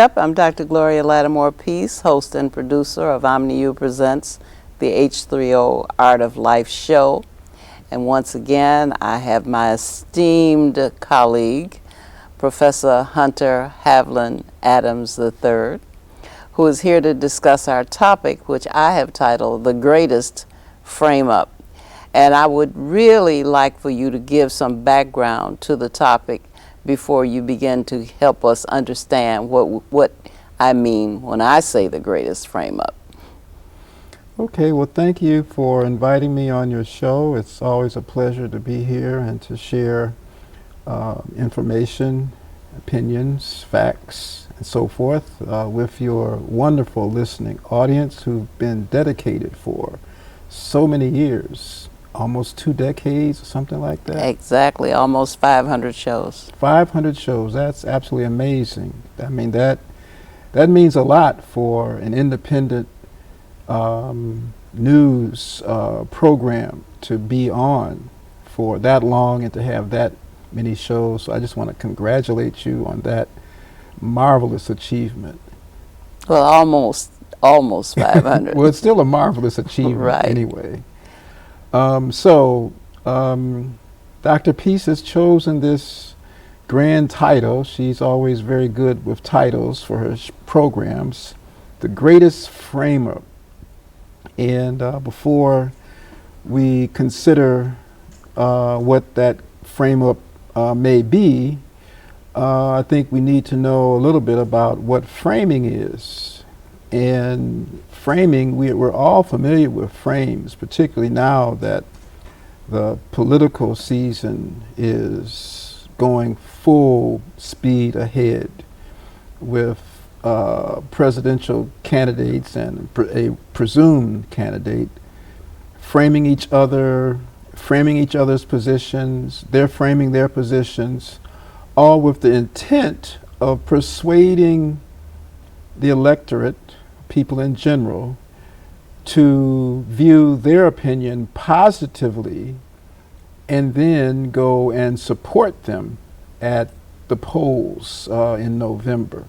Yep, I'm Dr. Gloria Lattimore Peace, host and producer of OmniU Presents, the H3o Art of Life show. And once again, I have my esteemed colleague, Professor Hunter Havlin Adams III, who is here to discuss our topic, which I have titled The Greatest Frame Up. And I would really like for you to give some background to the topic before you begin to help us understand what I mean when I say the greatest frame up. Okay, well, thank you for inviting me on your show. It's always a pleasure to be here and to share information, opinions, facts, and so forth with your wonderful listening audience who've been dedicated for so many years. Almost 2 decades or something like that. Exactly, almost 500 shows. 500 shows, that's absolutely amazing. I mean, that means a lot for an independent news program to be on for that long and to have that many shows. So I just want to congratulate you on that marvelous achievement. Well, almost 500. Well, it's still a marvelous achievement Right. Anyway. Dr. Peace has chosen this grand title. She's always very good with titles for her programs, The Greatest Frame Up. And before we consider what that frame up may be, I think we need to know a little bit about what framing is. And framing, we're all familiar with frames, particularly now that the political season is going full speed ahead with presidential candidates and a presumed candidate framing each other's positions. They're framing their positions, all with the intent of persuading the electorate, people in general, to view their opinion positively and then go and support them at the polls in November.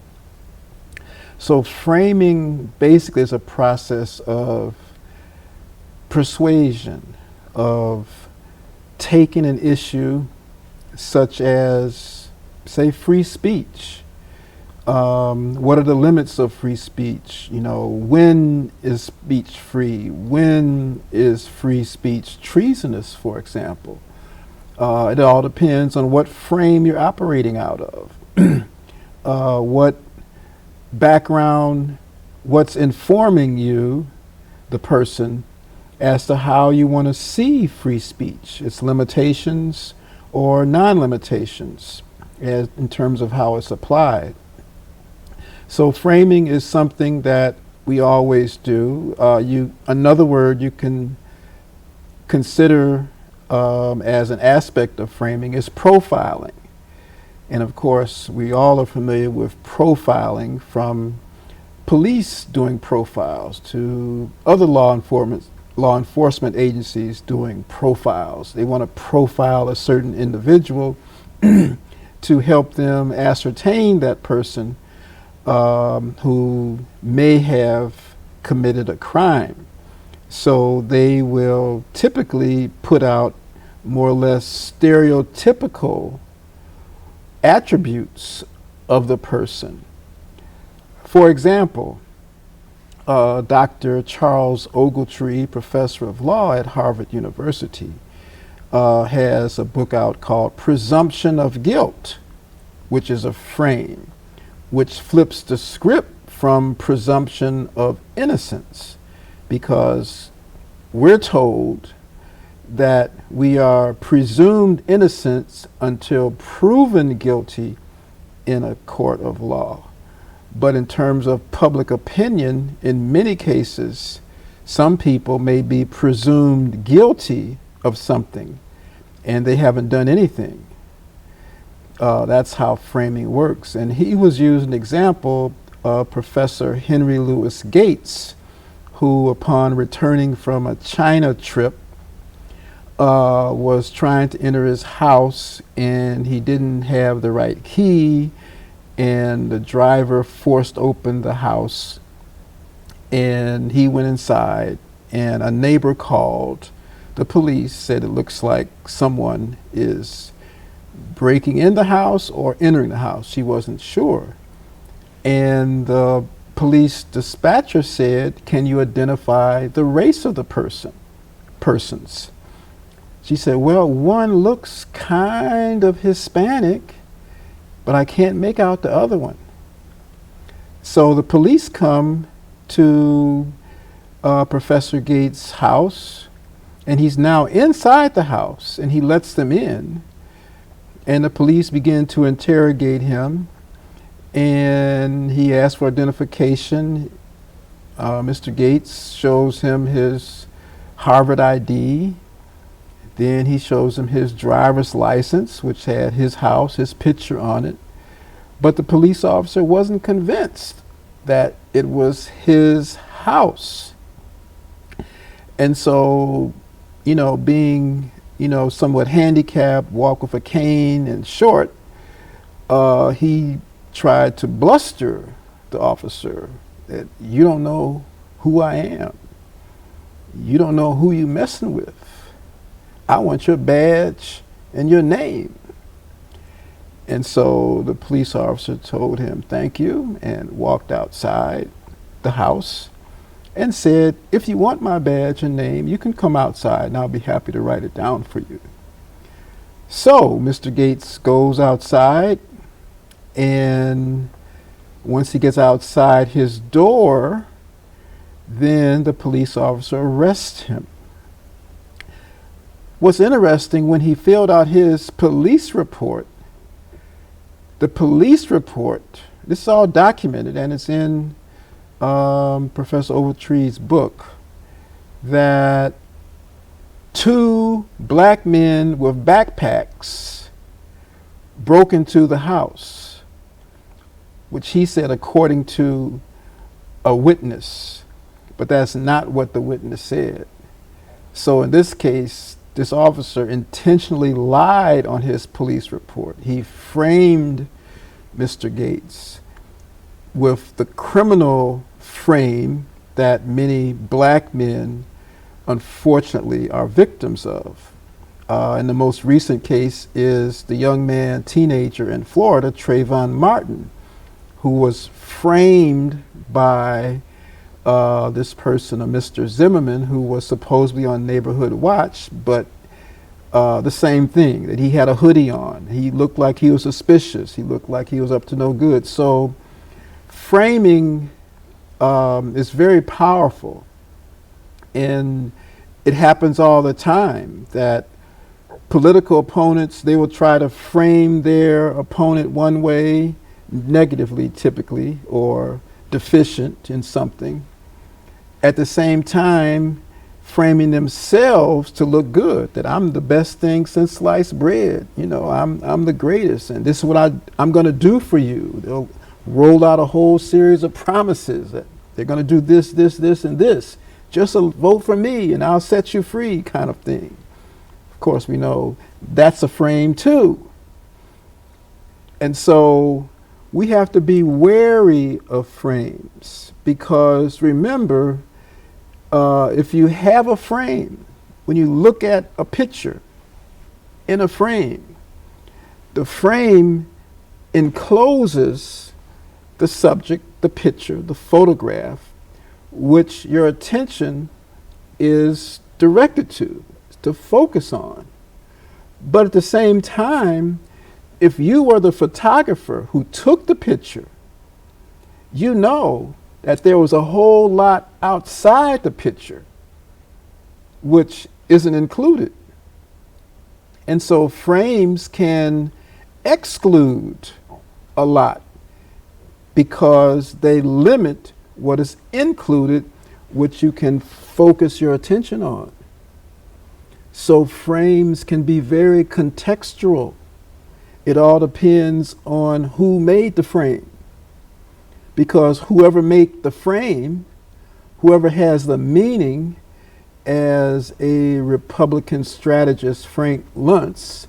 So framing basically is a process of persuasion, of taking an issue such as, say, free speech. What are the limits of free speech? You know, when is speech free? When is free speech treasonous, for example? It all depends on what frame you're operating out of. What background, what's informing you, the person, as to how you want to see free speech, its limitations or non-limitations in terms of how it's applied. So framing is something that we always do. Another word you can consider as an aspect of framing is profiling. And of course, we all are familiar with profiling, from police doing profiles to other law enforcement agencies doing profiles. They want to profile a certain individual to help them ascertain that person who may have committed a crime. So they will typically put out more or less stereotypical attributes of the person. For example, Dr. Charles Ogletree, professor of law at Harvard University, has a book out called Presumption of Guilt, which is a frame which flips the script from presumption of innocence, because we're told that we are presumed innocent until proven guilty in a court of law. But in terms of public opinion, in many cases, some people may be presumed guilty of something and they haven't done anything. That's how framing works. And he was using an example of Professor Henry Louis Gates, who, upon returning from a China trip, was trying to enter his house and he didn't have the right key, and the driver forced open the house, and he went inside, and a neighbor called the police, said it looks like someone is breaking in the house or entering the house. She wasn't sure. And the police dispatcher said, "Can you identify the race of the persons?" She said, "Well, one looks kind of Hispanic, but I can't make out the other one." So the police come to Professor Gates' house, and he's now inside the house, and he lets them in. And the police begin to interrogate him, and he asks for identification. Mr. Gates shows him his Harvard ID. Then he shows him his driver's license, which had his house, his picture on it. But the police officer wasn't convinced that it was his house. And so, being, somewhat handicapped, walk with a cane and short, he tried to bluster the officer that, "You don't know who I am. You don't know who you messing with. I want your badge and your name." And so the police officer told him, "Thank you," and walked outside the house and said, "If you want my badge and name, you can come outside and I'll be happy to write it down for you." So Mr. Gates goes outside, and once he gets outside his door, then the police officer arrests him. What's interesting, when he filled out his police report, the police report, this is all documented, and it's in Professor Ogletree's book, that 2 black men with backpacks broke into the house, which he said according to a witness, but that's not what the witness said. So in this case, this officer intentionally lied on his police report. He framed Mr. Gates with the criminal frame that many black men unfortunately are victims of. And the most recent case is the young man, teenager in Florida, Trayvon Martin, who was framed by this person, a Mr. Zimmerman, who was supposedly on Neighborhood Watch, but the same thing, that he had a hoodie on. He looked like he was suspicious. He looked like he was up to no good. So framing is very powerful. And it happens all the time that political opponents, they will try to frame their opponent one way, negatively typically, or deficient in something, at the same time framing themselves to look good, that I'm the best thing since sliced bread, I'm the greatest, and this is what I'm going to do for you. They'll roll out a whole series of promises that they're going to do this, this, this, and this. Just vote for me and I'll set you free, kind of thing. Of course, we know that's a frame too. And so we have to be wary of frames, because remember, if you have a frame, when you look at a picture in a frame, the frame encloses the subject, the picture, the photograph, which your attention is directed to focus on. But at the same time, if you were the photographer who took the picture, you know that there was a whole lot outside the picture which isn't included. And so frames can exclude a lot because they limit what is included, which you can focus your attention on. So frames can be very contextual. It all depends on who made the frame. Because whoever made the frame, whoever has the meaning, as a Republican strategist, Frank Luntz,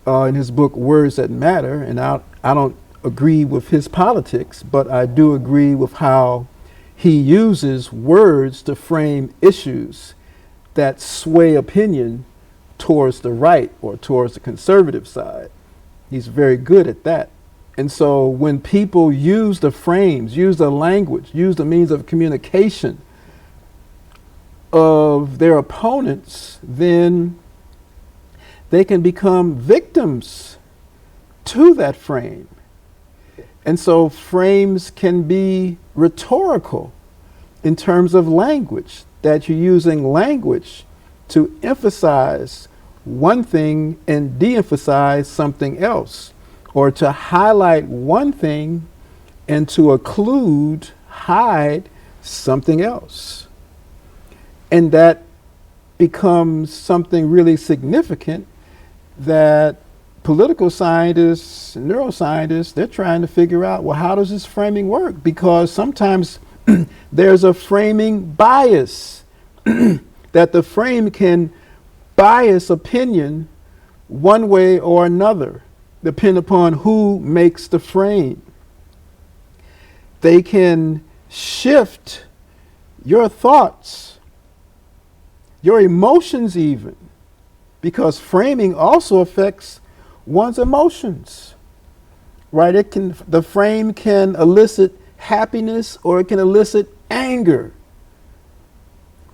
in his book Words That Matter, and I don't agree with his politics, but I do agree with how he uses words to frame issues that sway opinion towards the right or towards the conservative side. He's very good at that. And so when people use the frames, use the language, use the means of communication of their opponents, then they can become victims to that frame. And so frames can be rhetorical in terms of language, that you're using language to emphasize one thing and de-emphasize something else, or to highlight one thing and to occlude, hide something else. And that becomes something really significant that political scientists, neuroscientists, they're trying to figure out, well, how does this framing work? Because sometimes there's a framing bias that the frame can bias opinion one way or another, depending upon who makes the frame. They can shift your thoughts, your emotions even, because framing also affects one's emotions, right? The frame can elicit happiness or it can elicit anger,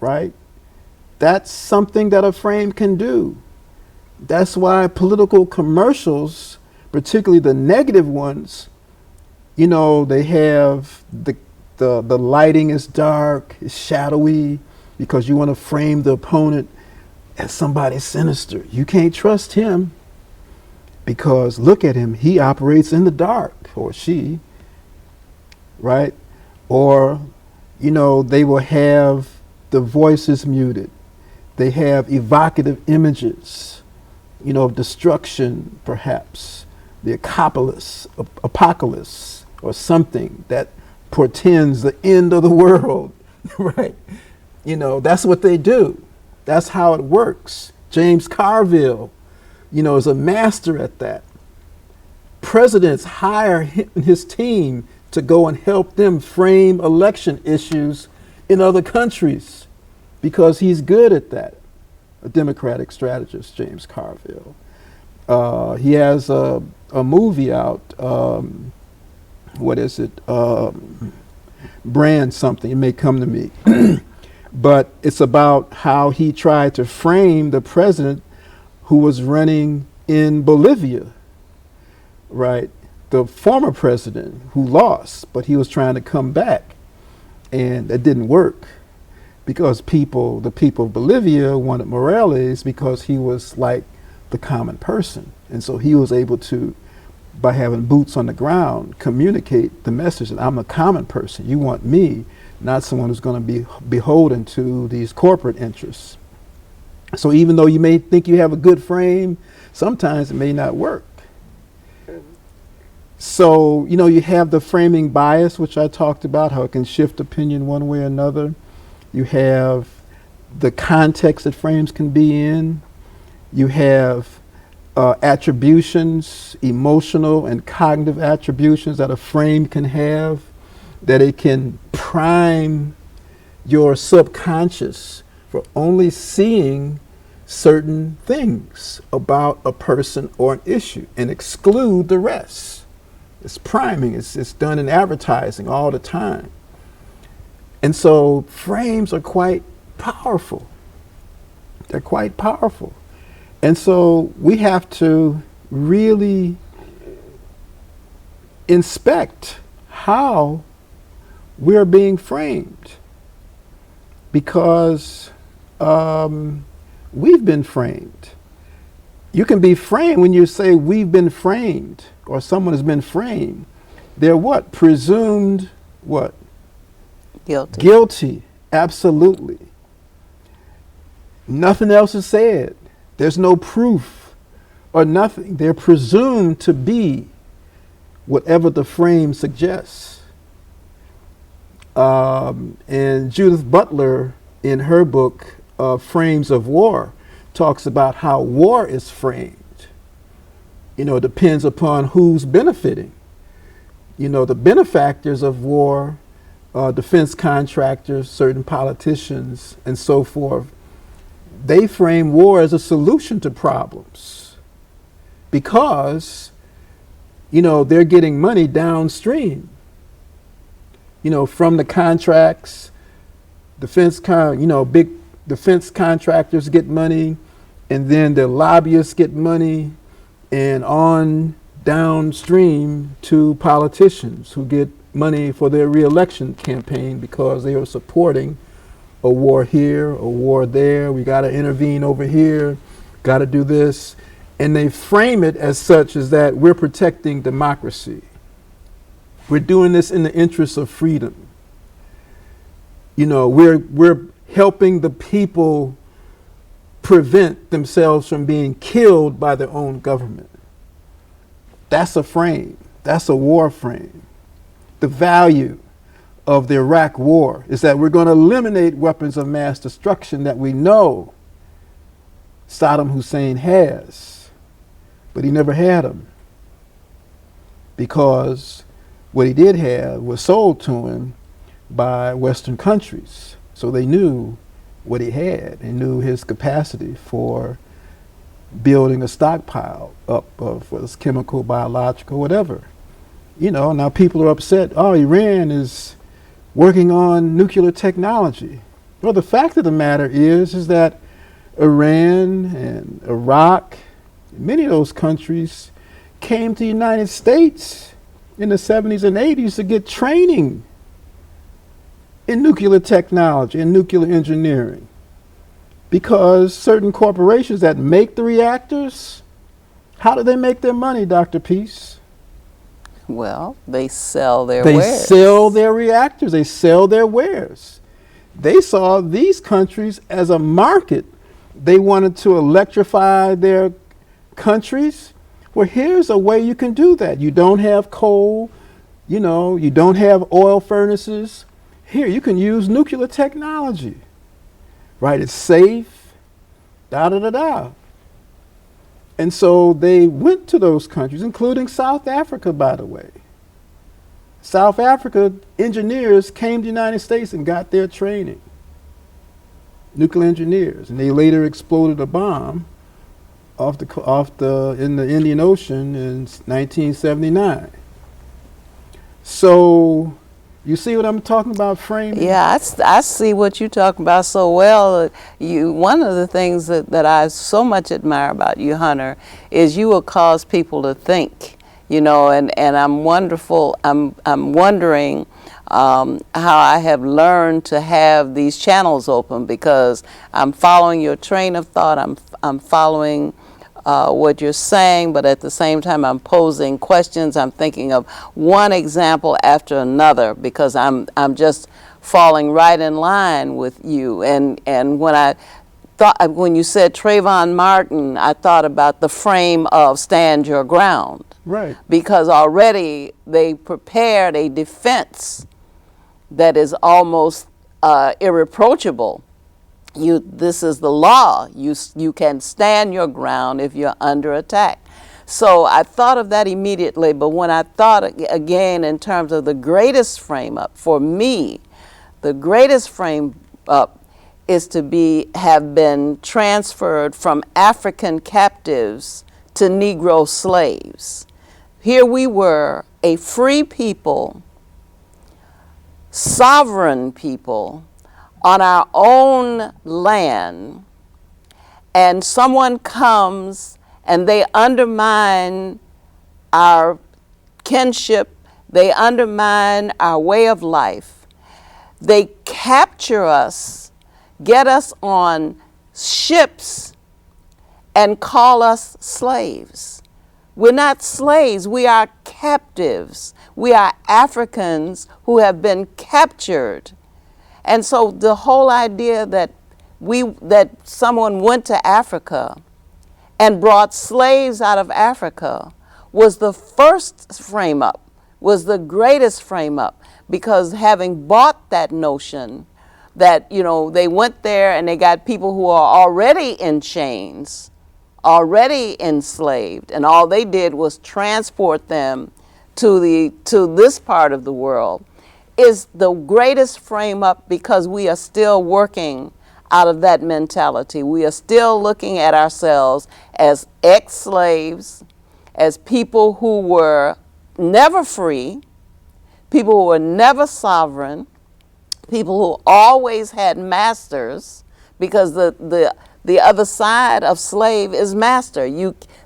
right? That's something that a frame can do. That's why political commercials, particularly the negative ones, you know, they have the lighting is dark, it's shadowy, because you want to frame the opponent as somebody sinister. You can't trust him because look at him, he operates in the dark, or she, right? Or, you know, they will have the voices muted. They have evocative images, you know, of destruction, perhaps, the apocalypse, or something that portends the end of the world, right? You know, that's what they do. That's how it works. James Carville, you know, is a master at that. Presidents hire him and his team to go and help them frame election issues in other countries because he's good at that. A Democratic strategist, James Carville. He has a movie out, what is it? Brand something, it may come to me. But it's about how he tried to frame the president who was running in Bolivia, right? The former president who lost, but he was trying to come back. And it didn't work because the people of Bolivia wanted Morales because he was like the common person. And so he was able to, by having boots on the ground, communicate the message that I'm a common person. You want me, not someone who's going to be beholden to these corporate interests. So even though you may think you have a good frame, sometimes it may not work. So, you know, you have the framing bias, which I talked about, how it can shift opinion one way or another. You have the context that frames can be in. You have attributions, emotional and cognitive attributions that a frame can have, that it can prime your subconscious for only seeing certain things about a person or an issue and exclude the rest. It's priming, it's done in advertising all the time. And so frames are quite powerful. They're quite powerful. And so we have to really inspect how we're being framed, because we've been framed. You can be framed when you say we've been framed or someone has been framed. They're what? Presumed what? Guilty. Guilty, absolutely. Nothing else is said. There's no proof or nothing. They're presumed to be whatever the frame suggests. And Judith Butler, in her book, Frames of War, talks about how war is framed. You know, it depends upon who's benefiting. You know, the benefactors of war, defense contractors, certain politicians, and so forth, they frame war as a solution to problems because, you know, they're getting money downstream, you know, from the contracts. Big defense contractors get money, and then the lobbyists get money, and on downstream to politicians who get money for their reelection campaign because they are supporting a war here, a war there. We got to intervene over here, got to do this. And they frame it as such as that we're protecting democracy. We're doing this in the interest of freedom. You know, we're helping the people prevent themselves from being killed by their own government. That's a frame. That's a war frame. The value of the Iraq war is that we're going to eliminate weapons of mass destruction that we know Saddam Hussein has, but he never had them because what he did have was sold to him by Western countries. So they knew what he had and knew his capacity for building a stockpile up of whether it's chemical, biological, whatever. You know, now people are upset, oh, Iran is working on nuclear technology. Well, the fact of the matter is that Iran and Iraq, many of those countries came to the United States in the 70s and 80s to get training in nuclear technology and nuclear engineering. Because certain corporations that make the reactors, how do they make their money, Dr. Peace? Well, they sell their wares. They sell their reactors. They sell their wares. They saw these countries as a market. They wanted to electrify their countries. Well, here's a way you can do that. You don't have coal, you know, you don't have oil furnaces. Here, you can use nuclear technology. Right, it's safe, da-da-da-da. And so they went to those countries, including South Africa, by the way. South Africa engineers came to the United States and got their training, nuclear engineers, and they later exploded a bomb in the Indian Ocean in 1979. So you see what I'm talking about, framing? Yeah, I see what you're talking about so well. One of the things that I so much admire about you, Hunter, is you will cause people to think, you know, and I'm wondering how I have learned to have these channels open because I'm following your train of thought. I'm following what you're saying, but at the same time I'm posing questions. I'm thinking of one example after another because I'm just falling right in line with you. And when you said Trayvon Martin, I thought about the frame of Stand Your Ground. Right. Because already they prepared a defense that is almost irreproachable. This is the law. You can stand your ground if you're under attack. So I thought of that immediately, but when I thought again in terms of the greatest frame up, for me, the greatest frame up is to have been transferred from African captives to Negro slaves. Here we were, a free people, sovereign people, on our own land, and someone comes and they undermine our kinship, they undermine our way of life. They capture us, get us on ships, and call us slaves. We're not slaves, we are captives. We are Africans who have been captured. And so the whole idea that someone went to Africa and brought slaves out of Africa was the first frame up, was the greatest frame up, because having bought that notion that, you know, they went there and they got people who are already in chains, already enslaved, and all they did was transport them to this part of the world is the greatest frame up, because we are still working out of that mentality. We are still looking at ourselves as ex-slaves, as people who were never free, people who were never sovereign, people who always had masters, because the other side of slave is master.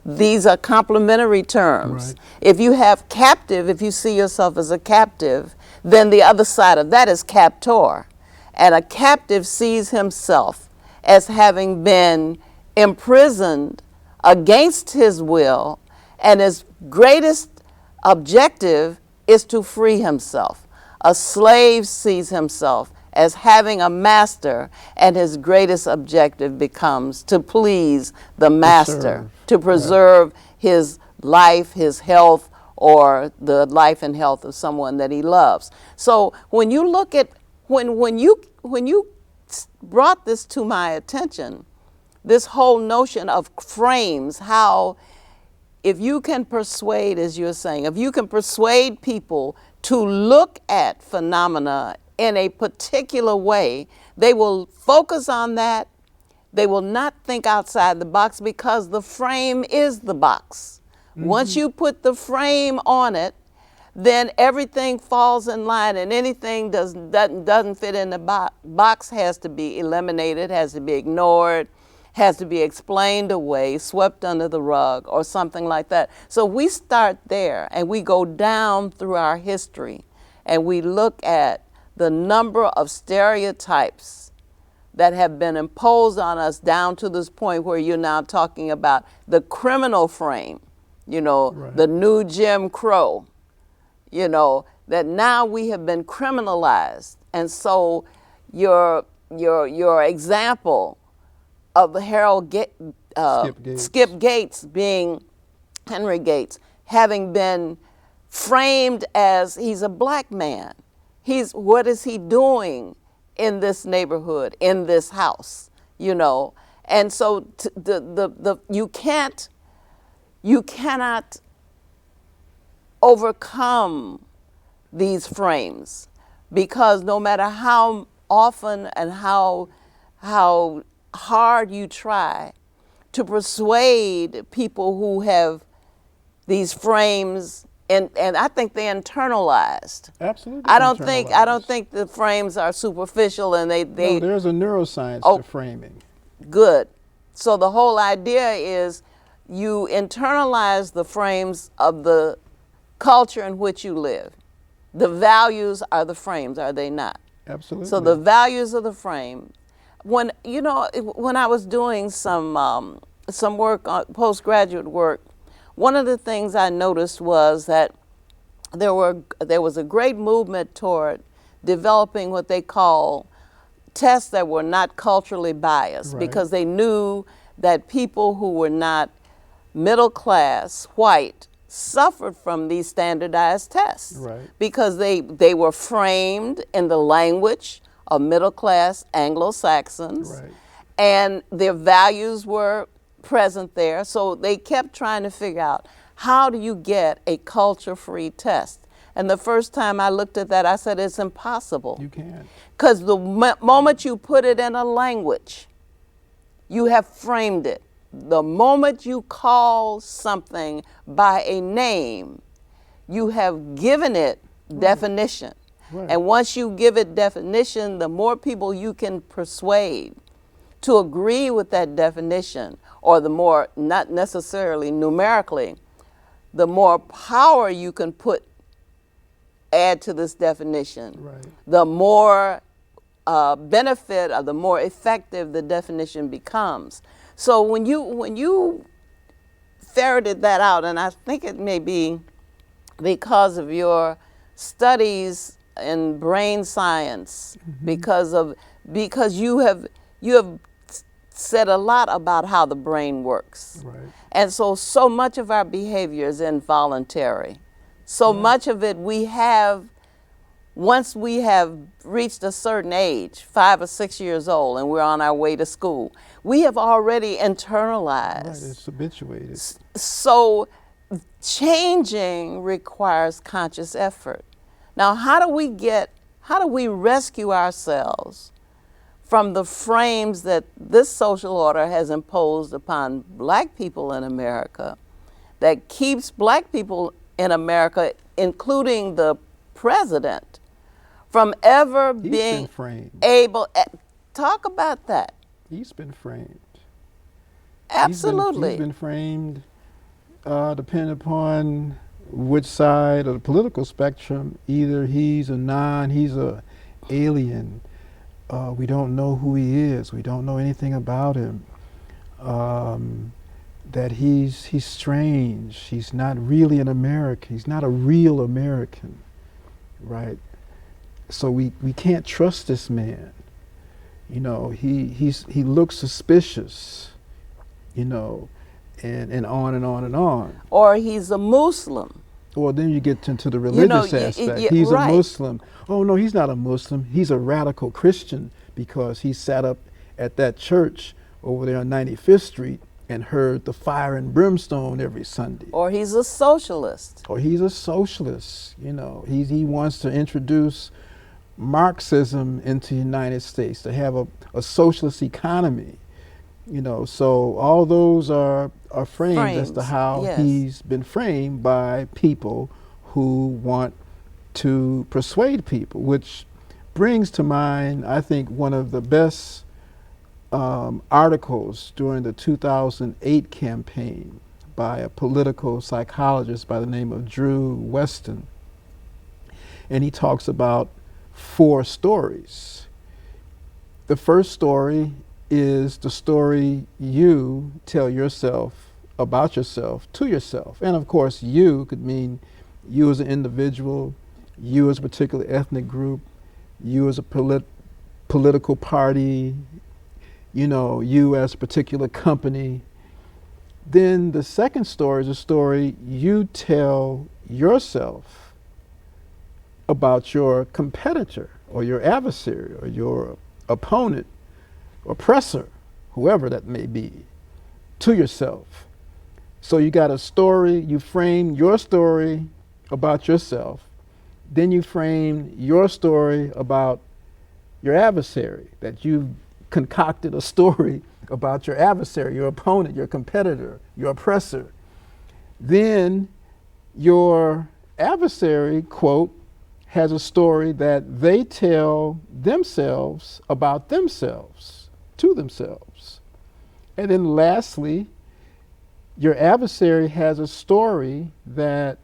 These are complementary terms. Right. If you have captive, if you see yourself as a captive, then the other side of that is captor. And a captive sees himself as having been imprisoned against his will, and his greatest objective is to free himself. A slave sees himself as having a master, and his greatest objective becomes to please the master, to preserve his life, his health, or the life and health of someone that he loves. So when you look at, when you brought this to my attention, this whole notion of frames, how if you can persuade, as you're saying, if you can persuade people to look at phenomena in a particular way, they will focus on that. They will not think outside the box, because the frame is the box. Mm-hmm. Once you put the frame on it, then everything falls in line, and anything doesn't fit in the box has to be eliminated, has to be ignored, has to be explained away, swept under the rug, or something like that. So we start there, and we go down through our history, and we look at the number of stereotypes that have been imposed on us, down to this point where you're now talking about the criminal frame, right. The new Jim Crow, that now we have been criminalized. And so your example of Skip Gates being Henry Gates, having been framed as he's a black man. What is he doing in this neighborhood, in this house, And so you cannot overcome these frames, because no matter how often and how hard you try to persuade people who have these frames, and I think they internalized. Absolutely. I don't think the frames are superficial, and they no, there's a neuroscience to framing. Good. So the whole idea is you internalize the frames of the culture in which you live. The values are the frames, are they not? Absolutely. So the values of the frame. When I was doing some work, postgraduate work, one of the things I noticed was that there was a great movement toward developing what they call tests that were not culturally biased, right. Because they knew that people who were not middle class, white, suffered from these standardized tests, right. Because they were framed in the language of middle class Anglo-Saxons, right. And their values were present there. So they kept trying to figure out, how do you get a culture-free test? And the first time I looked at that, I said, it's impossible. You can't. Because the moment you put it in a language, you have framed it. The moment you call something by a name, you have given it definition. Right. And once you give it definition, the more people you can persuade to agree with that definition, or the more, not necessarily numerically, the more power you can add to this definition, right. The more benefit, or the more effective the definition becomes. So when you ferreted that out, and I think it may be because of your studies in brain science, mm-hmm. because you have said a lot about how the brain works. Right. And so much of our behavior is involuntary. So right. Much of it once we have reached a certain age, 5 or 6 years old, and we're on our way to school, we have already internalized. Right, it's habituated. So changing requires conscious effort. Now, how do we rescue ourselves from the frames that this social order has imposed upon black people in America that keeps black people in America, including the president, from ever He's been being framed. able, talk about that. He's been framed. Absolutely. He's been framed, depending upon which side of the political spectrum. Either he's a alien. We don't know who he is. We don't know anything about him. That he's strange. He's not really an American. He's not a real American, right? So we can't trust this man. You know, he looks suspicious, you know, and on and on and on. Or he's a Muslim. Well, then you get into the religious aspect. He's right. a Muslim. Oh, no, he's not a Muslim. He's a radical Christian because he sat up at that church over there on 95th Street and heard the fire and brimstone every Sunday. Or he's a socialist. Or he's a socialist. You know, he wants to introduce Marxism into the United States, to have a socialist economy. You know, so all those are frames as to how yes. he's been framed by people who want to persuade people, which brings to mind, I think, one of the best articles during the 2008 campaign by a political psychologist by the name of Drew Weston. And he talks about 4 stories. The first story is the story you tell yourself about yourself to yourself. And of course, you could mean you as an individual, you as a particular ethnic group, you as a political party, you know, you as a particular company. Then the second story is a story you tell yourself about your competitor or your adversary or your opponent, oppressor, whoever that may be, to yourself. So you got a story, you frame your story about yourself, then you frame your story about your adversary, that you've concocted a story about your adversary, your opponent, your competitor, your oppressor. Then your adversary, quote, has a story that they tell themselves about themselves, to themselves. And then lastly, your adversary has a story that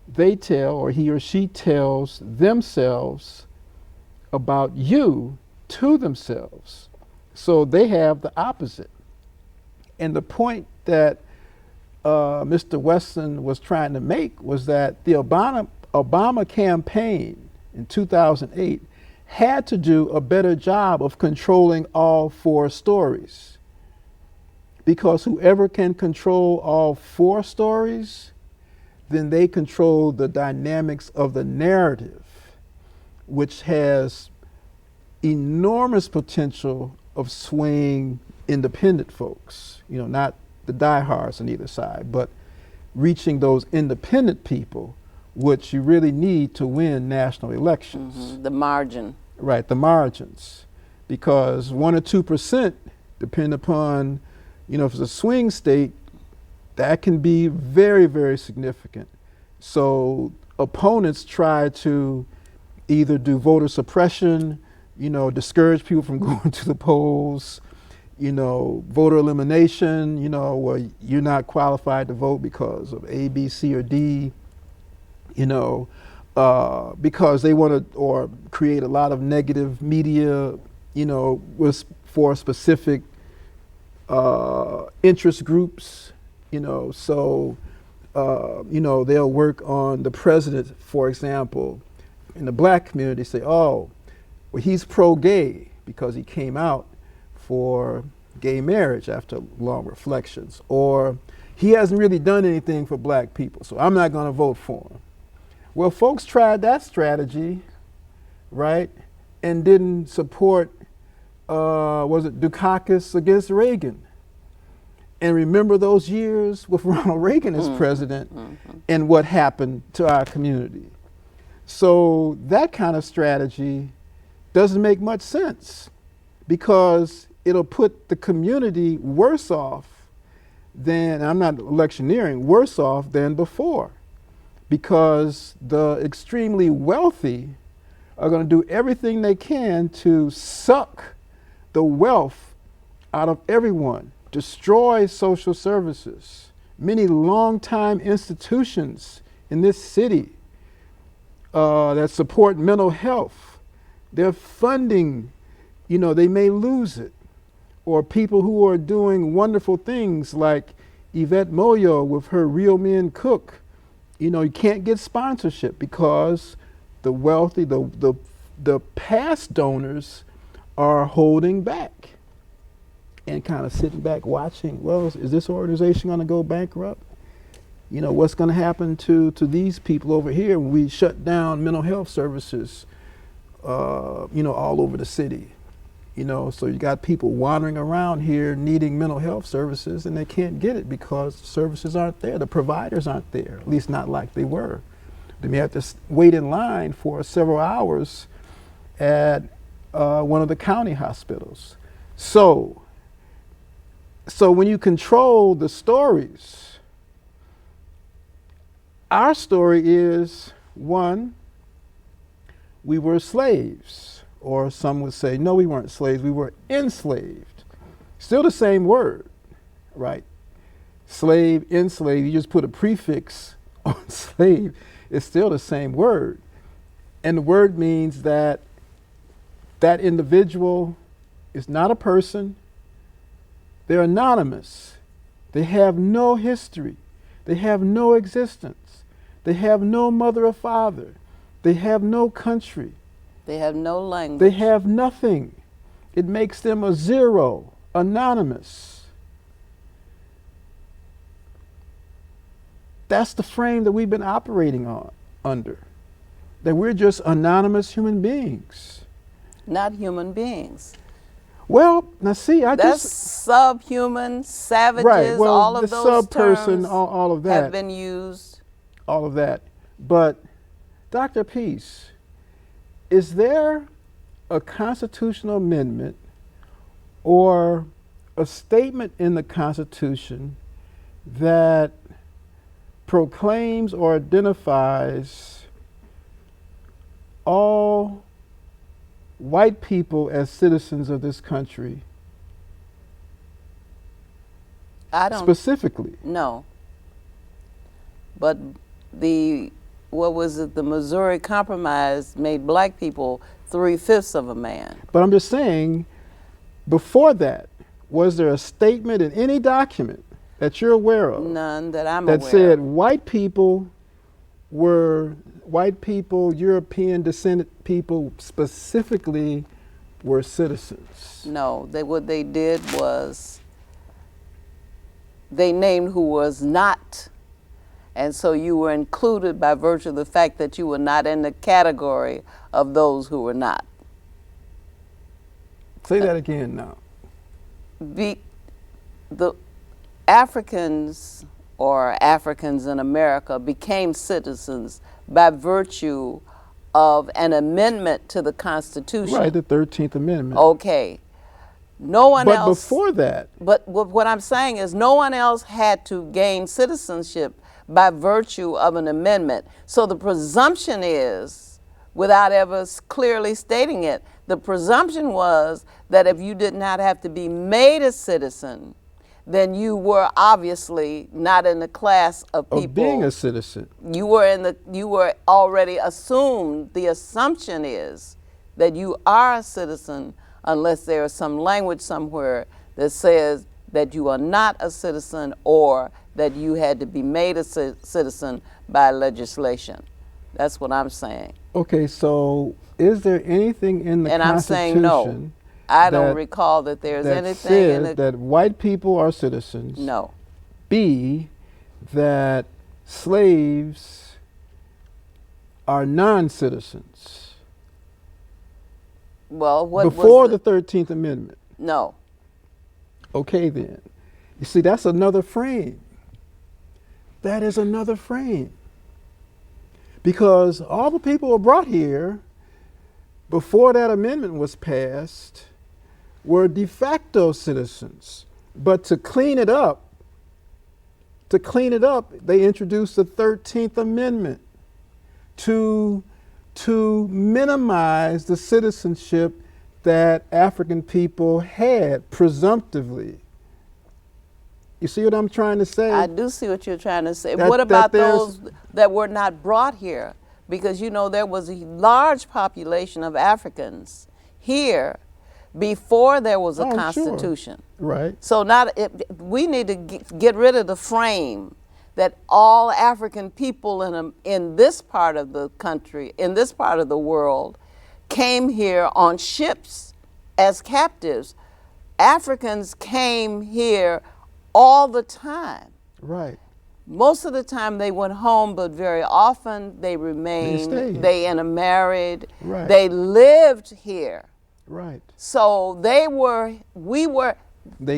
they tell, or he or she tells themselves about you to themselves. So they have the opposite. And the point that Mr. Weston was trying to make was that the Obama campaign in 2008 had to do a better job of controlling all 4 stories. Because whoever can control all 4 stories, then they control the dynamics of the narrative, which has enormous potential of swaying independent folks, you know, not the diehards on either side, but reaching those independent people, which you really need to win national elections. Mm-hmm. The margin. Right, the margins. Because 1 or 2%, depending upon, you know, if it's a swing state, that can be very, very significant. So opponents try to either do voter suppression, you know, discourage people from going to the polls, you know, voter elimination, you know, where you're not qualified to vote because of A, B, C, or D, you know, because they want to, or create a lot of negative media, you know, for specific interest groups, you know, so, you know, they'll work on the president, for example, in the black community, say, oh, well, he's pro-gay because he came out for gay marriage after long reflections, or he hasn't really done anything for black people, so I'm not going to vote for him. Well, folks tried that strategy, right, and didn't support, was it Dukakis against Reagan? and remember those years with Ronald Reagan as president and what happened to our community. So that kind of strategy doesn't make much sense, because it'll put the community worse off than, I'm not electioneering, worse off than before, because the extremely wealthy are going to do everything they can to suck the wealth out of everyone, destroy social services. Many longtime institutions in this city that support mental health, their funding, they may lose it. Or people who are doing wonderful things like Yvette Moyo with her Real Men Cook. You can't get sponsorship because the wealthy, the past donors are holding back and kind of sitting back watching, well, is this organization going to go bankrupt? What's going to happen to these people over here when we shut down mental health services, all over the city? So you got people wandering around here needing mental health services, and they can't get it because the services aren't there. The providers aren't there, at least not like they were. They may have to wait in line for several hours at one of the county hospitals. So when you control the stories, our story is, one, we were slaves. Or some would say, no, we weren't slaves, we were enslaved. Still the same word, right? Slave, enslaved, you just put a prefix on slave, it's still the same word. And the word means that that individual is not a person, they're anonymous, they have no history, they have no existence, they have no mother or father, they have no country. They have no language. They have nothing. It makes them a zero, anonymous. That's the frame that we've been operating under. That we're just anonymous human beings. Not human beings. Well, now see, That's subhuman, savages, right, well, all of the those sub-person, terms all of that have been used. All of that. But, Dr. Peace, is there a constitutional amendment or a statement in the Constitution that proclaims or identifies all white people as citizens of this country? I don't. Specifically? No. But the Missouri Compromise made black people 3/5 of a man. But I'm just saying, before that, was there a statement in any document that you're aware of? None that I'm aware of. That said white people, European descendant people specifically, were citizens? No, what they did was they named who was not. And so you were included by virtue of the fact that you were not in the category of those who were not. Say that again now. The Africans or Africans in America became citizens by virtue of an amendment to the Constitution. Right, the 13th Amendment. Okay. No one else. But before that. But what I'm saying is no one else had to gain citizenship by virtue of an amendment. So the presumption is, without ever clearly stating it, the presumption was that if you did not have to be made a citizen, then you were obviously not in the class of people. Of being a citizen. You were already assumed. The assumption is that you are a citizen unless there is some language somewhere that says that you are not a citizen or that you had to be made a citizen by legislation. That's what I'm saying. Okay, so is there anything in the And Constitution? I'm saying no. I don't recall that there's anything in it that white people are citizens. No. B, that slaves are non-citizens. Well, what before was the 13th Amendment? No. Okay then. You see, that's another frame. That is another frame. Because all the people who were brought here before that amendment was passed were de facto citizens. But to clean it up, they introduced the 13th Amendment to minimize the citizenship that African people had presumptively. You see what I'm trying to say? I do see what you're trying to say. What about those that were not brought here? Because, you know, there was a large population of Africans here before there was a constitution. Sure. Right. So we need to get rid of the frame that all African people in this part of the country, in this part of the world, came here on ships as captives. Africans came here all the time. Right. Most of the time they went home, but very often they remained. They intermarried. Right. They lived here. Right. So they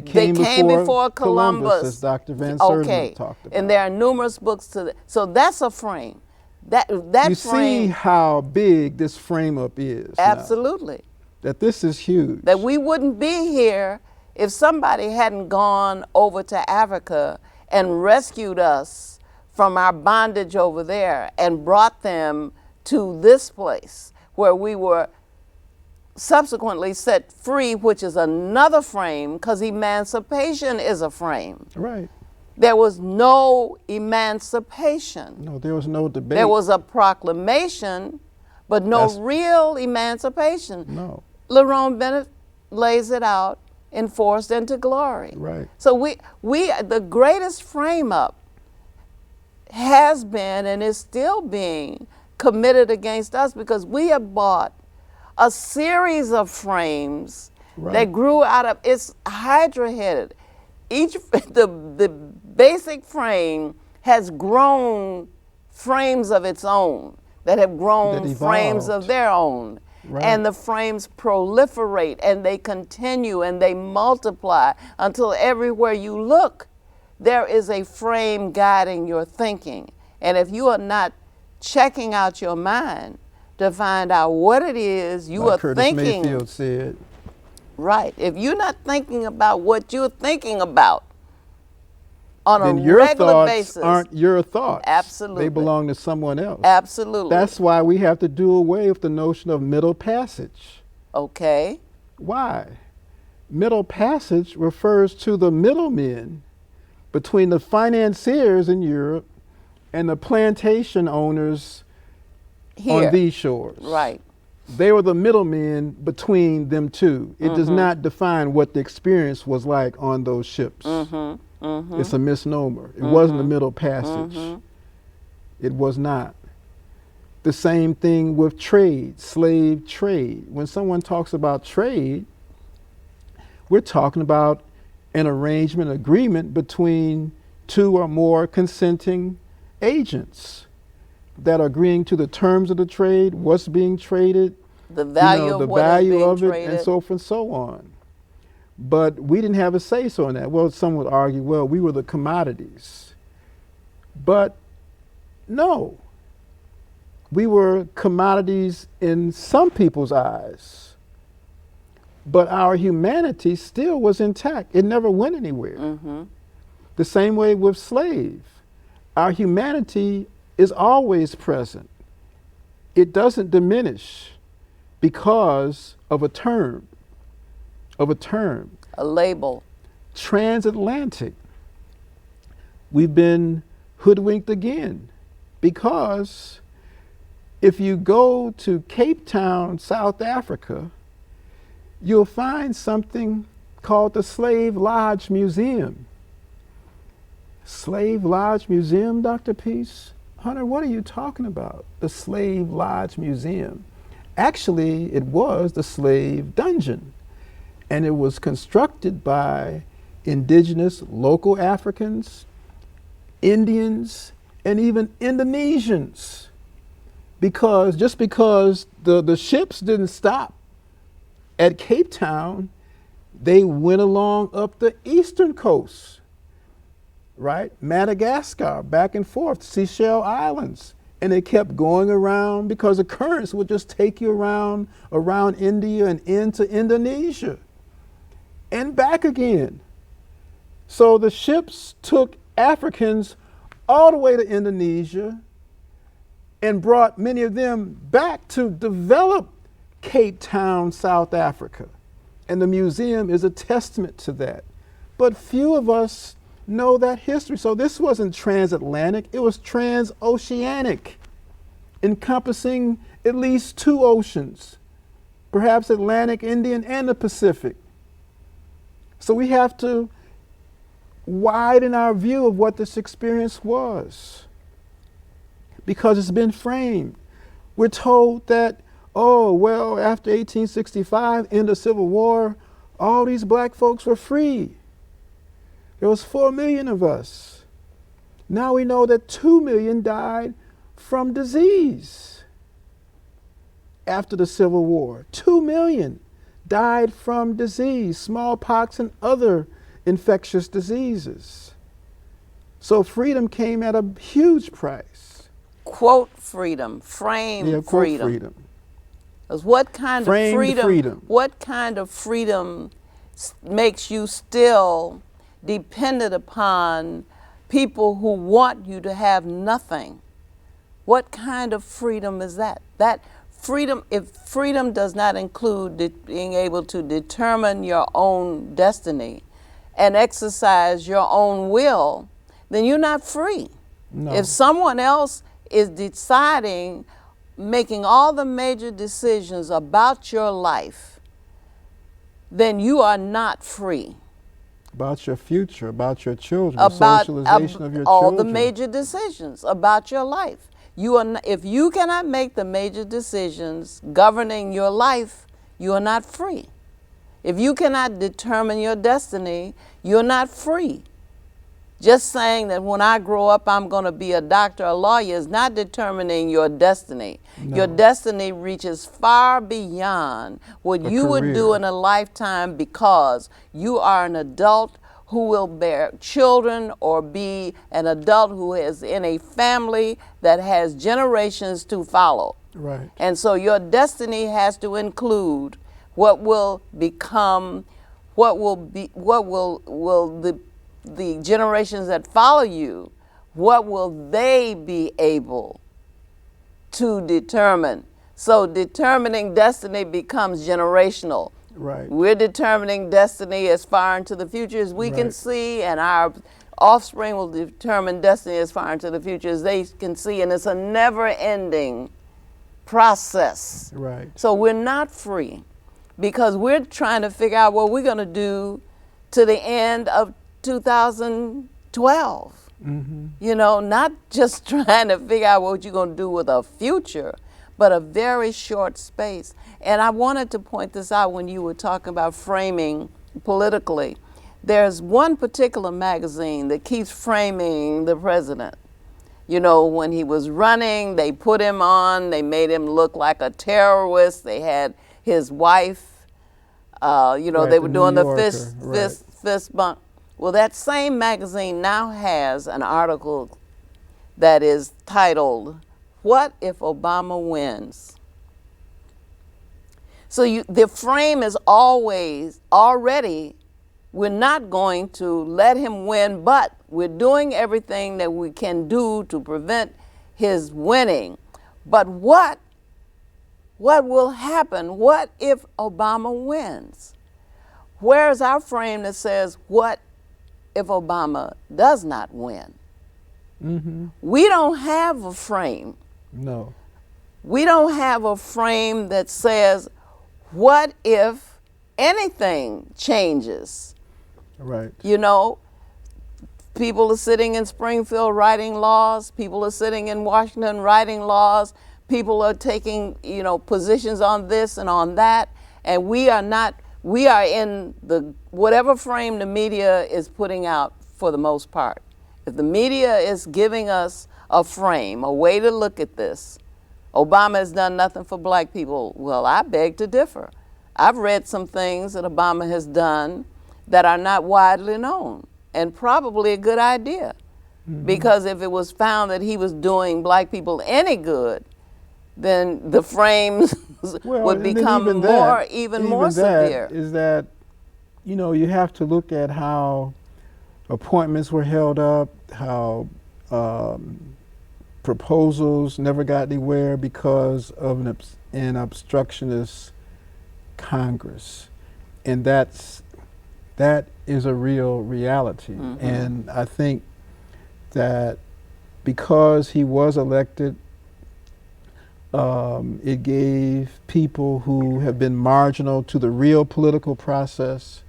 came before Columbus, as Dr. Van Sertima talked about. And there are numerous books to that. So that's a frame. That you frame. See how big this frame up is. Absolutely. Now. That this is huge. That we wouldn't be here if somebody hadn't gone over to Africa and rescued us from our bondage over there and brought them to this place where we were subsequently set free, which is another frame, because emancipation is a frame. Right. There was no emancipation. No, there was no debate. There was a proclamation, but no real emancipation. No. Lerone Bennett lays it out in Forced into Glory. Right. So the greatest frame up has been and is still being committed against us because we have bought a series of frames that grew out of, it's hydra-headed. The basic frame has grown frames of its own that have grown frames of their own. Right. And the frames proliferate and they continue and they multiply until everywhere you look, there is a frame guiding your thinking. And if you are not checking out your mind to find out what it is you are Curtis thinking. Mayfield said. Right. If you're not thinking about what you're thinking about on then a your regular thoughts basis. Aren't your thoughts. Absolutely. They belong to someone else. Absolutely. That's why we have to do away with the notion of middle passage. Okay. Why? Middle passage refers to the middlemen between the financiers in Europe and the plantation owners here on these shores. Right. They were the middlemen between them two. It does not define what the experience was like on those ships. It's a misnomer. It wasn't a middle passage. It was not. The same thing with trade, slave trade. When someone talks about trade, we're talking about an arrangement, agreement between two or more consenting agents that are agreeing to the terms of the trade, what's being traded, the value of what is being traded, and so forth and so on. But we didn't have a say-so in that. Well, some would argue, well, we were the commodities. But no, we were commodities in some people's eyes. But our humanity still was intact. It never went anywhere. The same way with slave. Our humanity is always present. It doesn't diminish because of a term. A label. Transatlantic. We've been hoodwinked again because if you go to Cape Town, South Africa, you'll find something called the Slave Lodge Museum. Slave Lodge Museum, Dr. Peace? Hunter, what are you talking about? The Slave Lodge Museum. Actually, it was the slave dungeon, and it was constructed by indigenous local Africans, Indians, and even Indonesians. Because just because the ships didn't stop at Cape Town, they went along up the eastern coast right? Madagascar, back and forth, Seychelles Islands. And they kept going around because the currents would just take you around India and into Indonesia and back again. So the ships took Africans all the way to Indonesia and brought many of them back to develop Cape Town, South Africa. And the museum is a testament to that. But few of us know that history. So this wasn't transatlantic, it was transoceanic, encompassing at least two oceans, perhaps Atlantic, Indian, and the Pacific. So we have to widen our view of what this experience was, because it's been framed. We're told that, oh, well, after 1865, end of Civil War, all these black folks were free. There was 4 million of us. Now we know that 2 million died from disease after the Civil War. 2 million died from disease, smallpox and other infectious diseases. So freedom came at a huge price. Quote freedom, frame Yeah, quote freedom. freedom. 'Cause what kind Framed of freedom, freedom. What kind of freedom makes you still dependent upon people who want you to have nothing? What kind of freedom is that? That freedom, if freedom does not include being able to determine your own destiny and exercise your own will, then you're not free. No. If someone else is deciding, making all the major decisions about your life, then you are not free. About your future, about your children, About socialization of your all children. the major decisions about your life. You are if you cannot make the major decisions governing your life, you are not free. If you cannot determine your destiny, you're not free. Just saying that when I grow up I'm going to be a doctor, a lawyer is not determining your destiny. No. Your destiny reaches far beyond what A you would do career. in a lifetime, because you are an adult who will bear children or be an adult who is in a family that has generations to follow. Right. And so your destiny has to include what will become, what will the generations that follow you, what will they be able to determine? So determining destiny becomes generational. Right. We're determining destiny as far into the future as we can Right. see, and our offspring will determine destiny as far into the future as they can see, and it's a never-ending process. Right. So we're not free, because we're trying to figure out what we're going to do to the end of 2012. Mm-hmm. You know, not just trying to figure out what you're going to do with a future, but a very short space. And I wanted to point this out when you were talking about framing politically. There's one particular magazine that keeps framing the president. You know, when he was running, they put him on, they made him look like a terrorist. They had his wife, you know, Right, they were the doing New the Yorker, fist bump. Well, that same magazine now has an article that is titled, "What if Obama Wins?" So the frame is already, we're not going to let him win, but we're doing everything that we can do to prevent his winning. But what will happen? What if Obama wins? Where's our frame that says, what if Obama does not win? Mm-hmm. We don't have a frame. No. We don't have a frame that says, what if anything changes? Right. You know, people are sitting in Springfield writing laws. People are sitting in Washington writing laws. People are taking, you know, positions on this and on that. And we are not, we are in the, whatever frame the media is putting out for the most part. If the media is giving us a frame, a way to look at this, Obama has done nothing for black people. Well, I beg to differ. I've read some things that Obama has done that are not widely known. and probably a good idea. Because if it was found that he was doing black people any good, then the frames would and then become even more severe. Is that, you have to look at how appointments were held up, how proposals never got anywhere because of an obstructionist Congress. And that is a real reality. And I think that because he was elected, it gave people who have been marginal to the real political process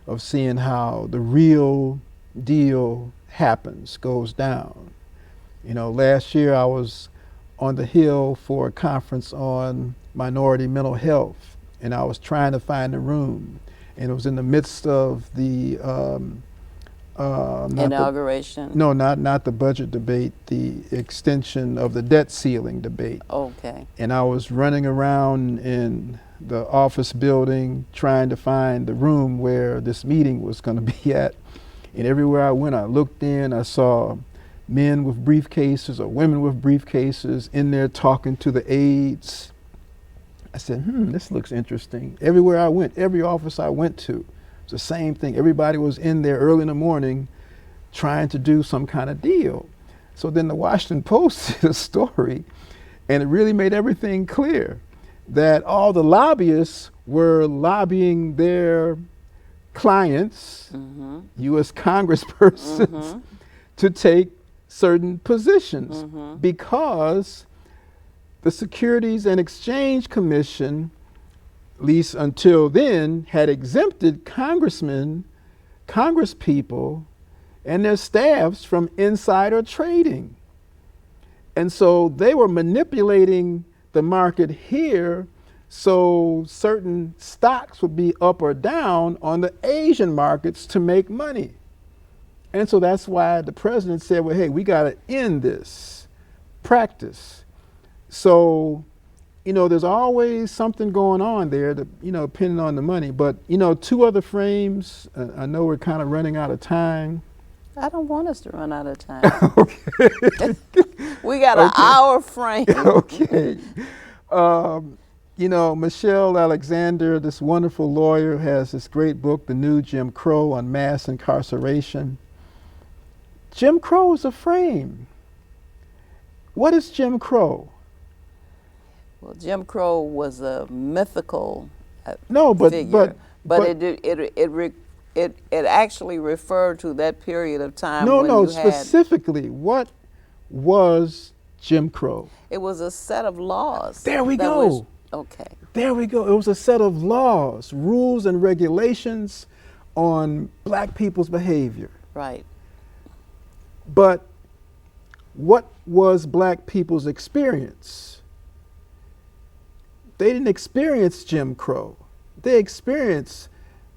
of seeing how the real deal happens, goes down. Last year I was on the Hill for a conference on minority mental health, and I was trying to find a room, and it was in the midst of the inauguration. Not the budget debate, the extension of the debt ceiling debate. Okay. And I was running around in the office building trying to find the room where this meeting was going to be at. And everywhere I went, I looked in, I saw men with briefcases or women with briefcases in there talking to the aides. I said, this looks interesting. Everywhere I went, every office I went to, it's the same thing. Everybody was in there early in the morning trying to do some kind of deal. So then the Washington Post did a story, and it really made everything clear that all the lobbyists were lobbying their clients, U.S. congresspersons, to take certain positions because the Securities and Exchange Commission, at least until then, had exempted congressmen, congresspeople, and their staffs from insider trading. And so they were manipulating the market here so certain stocks would be up or down on the Asian markets to make money. And so that's why the president said, well, hey, we got to end this practice. So, there's always something going on there, depending on the money. But, two other frames, I know we're kind of running out of time. I don't want us to run out of time. Okay. We got an hour frame. Okay. Michelle Alexander, this wonderful lawyer, has this great book, The New Jim Crow, on mass incarceration. Jim Crow is a frame. What is Jim Crow? Well, Jim Crow was a mythical figure, but it actually referred to that period of time. Specifically, what was Jim Crow? It was a set of laws. There we go. Okay. There we go. It was a set of laws, rules, and regulations on black people's behavior. Right. But what was black people's experience? They didn't experience Jim Crow. They experienced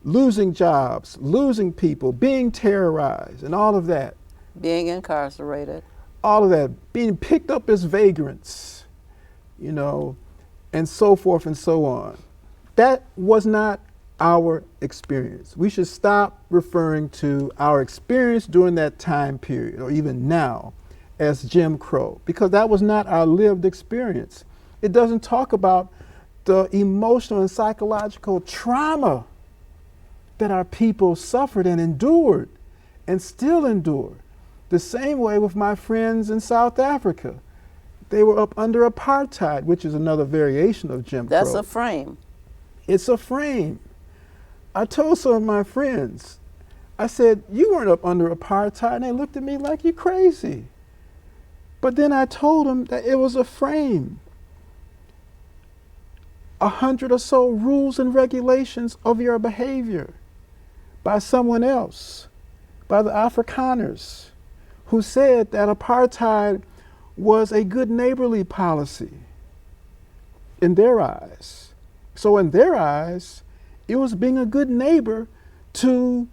losing jobs, losing people, being terrorized, and all of that. Being incarcerated. All of that. Being picked up as vagrants, and so forth and so on. That was not our experience. We should stop referring to our experience during that time period, or even now, as Jim Crow, because that was not our lived experience. It doesn't talk about the emotional and psychological trauma that our people suffered and endured and still endure. The same way with my friends in South Africa. They were up under apartheid, which is another variation of Jim Crow. That's a frame. It's a frame. I told some of my friends, I said, you weren't up under apartheid, and they looked at me like you're crazy. But then I told them that it was a frame. 100 or so rules and regulations of your behavior by someone else, by the Afrikaners, who said that apartheid was a good neighborly policy in their eyes. So in their eyes, it was being a good neighbor to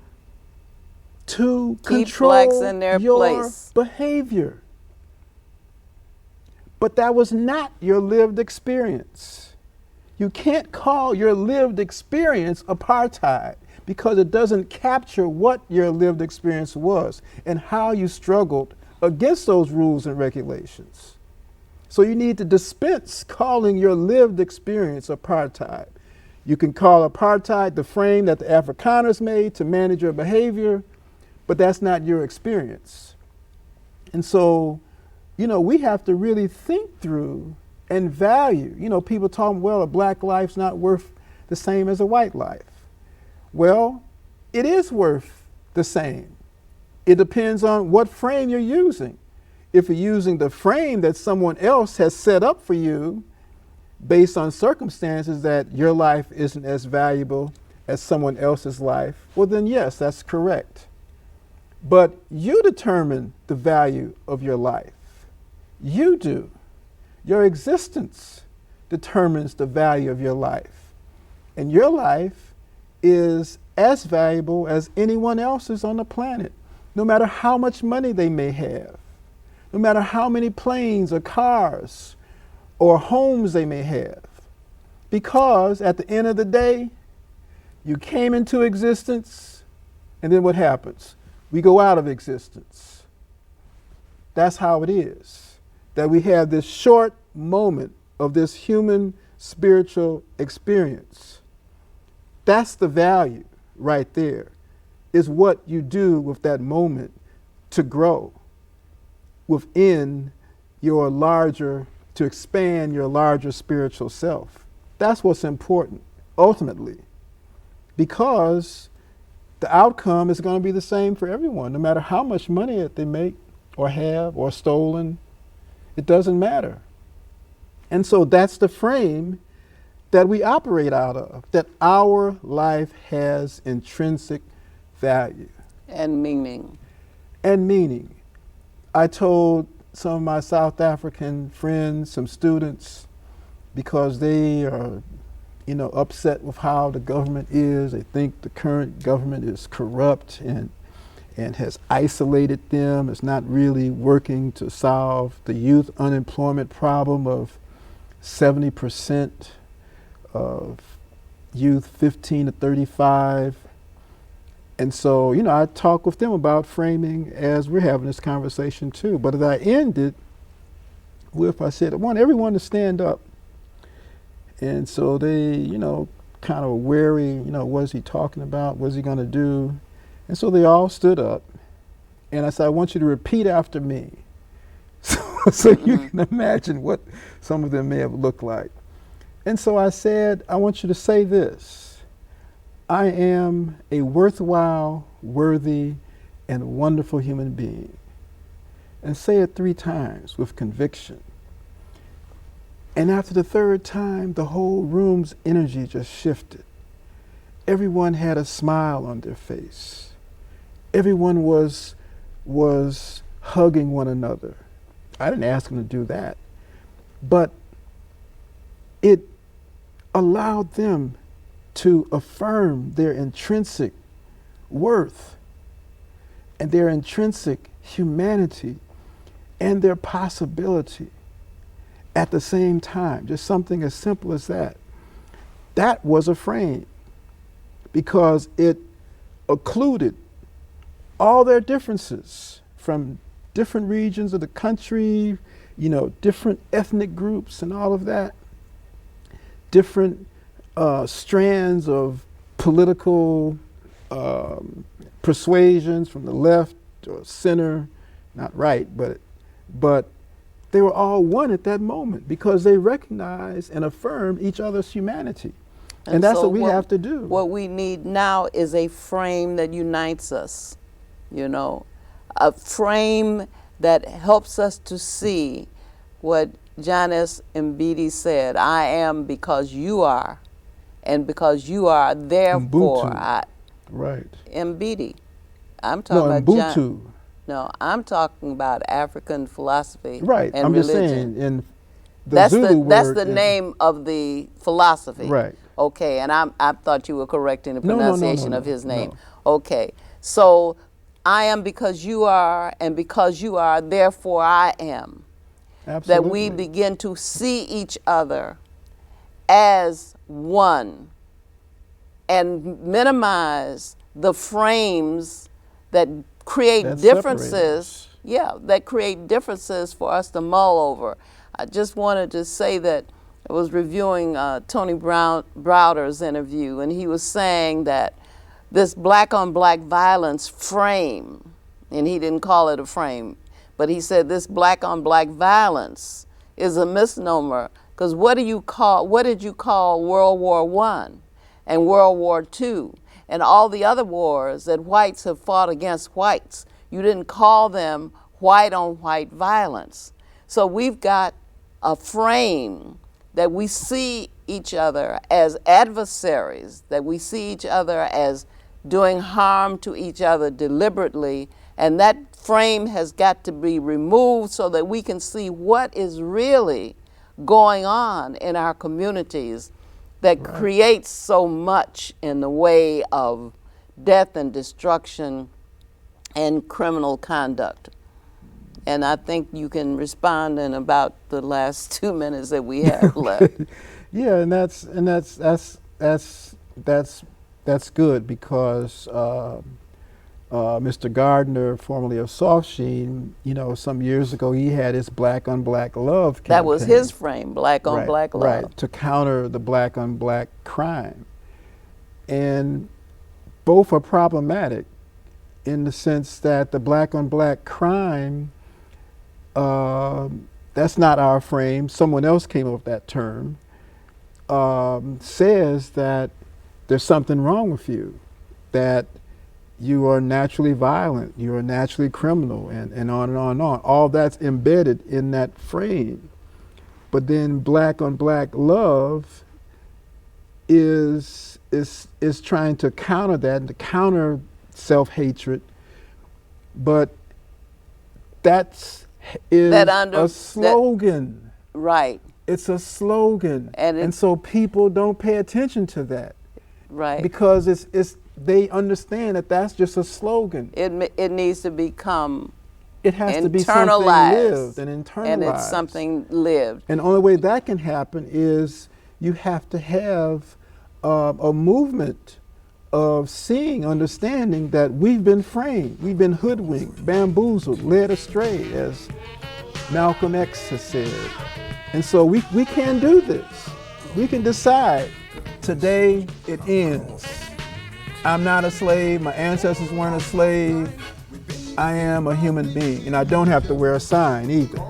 keep control blacks in their your place. Behavior. But that was not your lived experience. You can't call your lived experience apartheid, because it doesn't capture what your lived experience was and how you struggled against those rules and regulations. So you need to dispense calling your lived experience apartheid. You can call apartheid the frame that the Afrikaners made to manage your behavior, but that's not your experience. And so, we have to really think through and value. People talk, well, a black life's not worth the same as a white life. Well, it is worth the same. It depends on what frame you're using. If you're using the frame that someone else has set up for you based on circumstances that your life isn't as valuable as someone else's life, well then yes, that's correct. But you determine the value of your life. You do. Your existence determines the value of your life. And your life is as valuable as anyone else's on the planet, no matter how much money they may have, no matter how many planes or cars or homes they may have. Because at the end of the day, you came into existence, and then what happens? We go out of existence. That's how it is, that we have this short moment of this human spiritual experience. That's the value right there, is what you do with that moment to grow within your larger, to expand your larger spiritual self. That's what's important, ultimately, because the outcome is going to be the same for everyone, no matter how much money they make or have or stolen. It doesn't matter. And so that's the frame that we operate out of, that our life has intrinsic value. And meaning. And meaning. I told some of my South African friends, some students, because they are upset with how the government is. They think the current government is corrupt and has isolated them. It's not really working to solve the youth unemployment problem of 70% of youth 15 to 35. And so, I talk with them about framing as we're having this conversation too. But as I ended with, I said, I want everyone to stand up. And so they, kind of wary, what is he talking about? What is he going to do? And so they all stood up. And I said, I want you to repeat after me. So you can imagine what some of them may have looked like. And so I said, I want you to say this: I am a worthwhile, worthy, and wonderful human being. And say it 3 times with conviction. And after the 3rd time, the whole room's energy just shifted. Everyone had a smile on their face. Everyone was hugging one another. I didn't ask them to do that. But it allowed them to affirm their intrinsic worth and their intrinsic humanity and their possibility at the same time. Just something as simple as that. That was a frame, because it occluded all their differences from different regions of the country, different ethnic groups and all of that, different strands of political persuasions from the left or center, not right, but they were all one at that moment because they recognized and affirmed each other's humanity. And that's what we have to do. What we need now is a frame that unites us, a frame that helps us to see what John S. Mbidi said: I am because you are, and because you are, therefore I. Right. Mbidi. I'm talking about Ubuntu. John. No, I'm talking about African philosophy. Right. And I'm religion. just saying, in the Zulu word, that's the name of the philosophy. Right. Okay, and I thought you were correcting the pronunciation of his name. No. Okay, so I am because you are, and because you are, therefore I am. Absolutely. That we begin to see each other as one, and minimize the frames that create That differences. separate us. Yeah, that create differences for us to mull over. I just wanted to say that I was reviewing Tony Browder's interview, and he was saying that this black on black violence frame, and he didn't call it a frame, but he said this black on black violence is a misnomer, because what did you call World War I and World War II and all the other wars that whites have fought against whites? You didn't call them white on white violence. So we've got a frame that we see each other as adversaries, that we see each other as doing harm to each other deliberately, and that frame has got to be removed so that we can see what is really going on in our communities that creates so much in the way of death and destruction and criminal conduct. And I think you can respond in about the last 2 minutes that we have left. Yeah, and that's good because Mr. Gardner, formerly of Soft Sheen, some years ago he had his black on black love campaign. That was his frame, black on black love. Right, to counter the black on black crime. And both are problematic in the sense that the black on black crime, that's not our frame. Someone else came up with that term, says that there's something wrong with you, that you are naturally violent, you are naturally criminal, and on and on and on. All that's embedded in that frame. But then black on black love is trying to counter that and to counter self-hatred. But that is a slogan. Right. It's a slogan. And so people don't pay attention to that. Right. Because they understand that that's just a slogan. It needs to become it has to be something lived and internalized. And it's something lived. And the only way that can happen is you have to have a movement of seeing, understanding that we've been framed, we've been hoodwinked, bamboozled, led astray, as Malcolm X has said. And so we can do this. We can decide, today it ends. I'm not a slave, my ancestors weren't a slave, I am a human being, and I don't have to wear a sign either.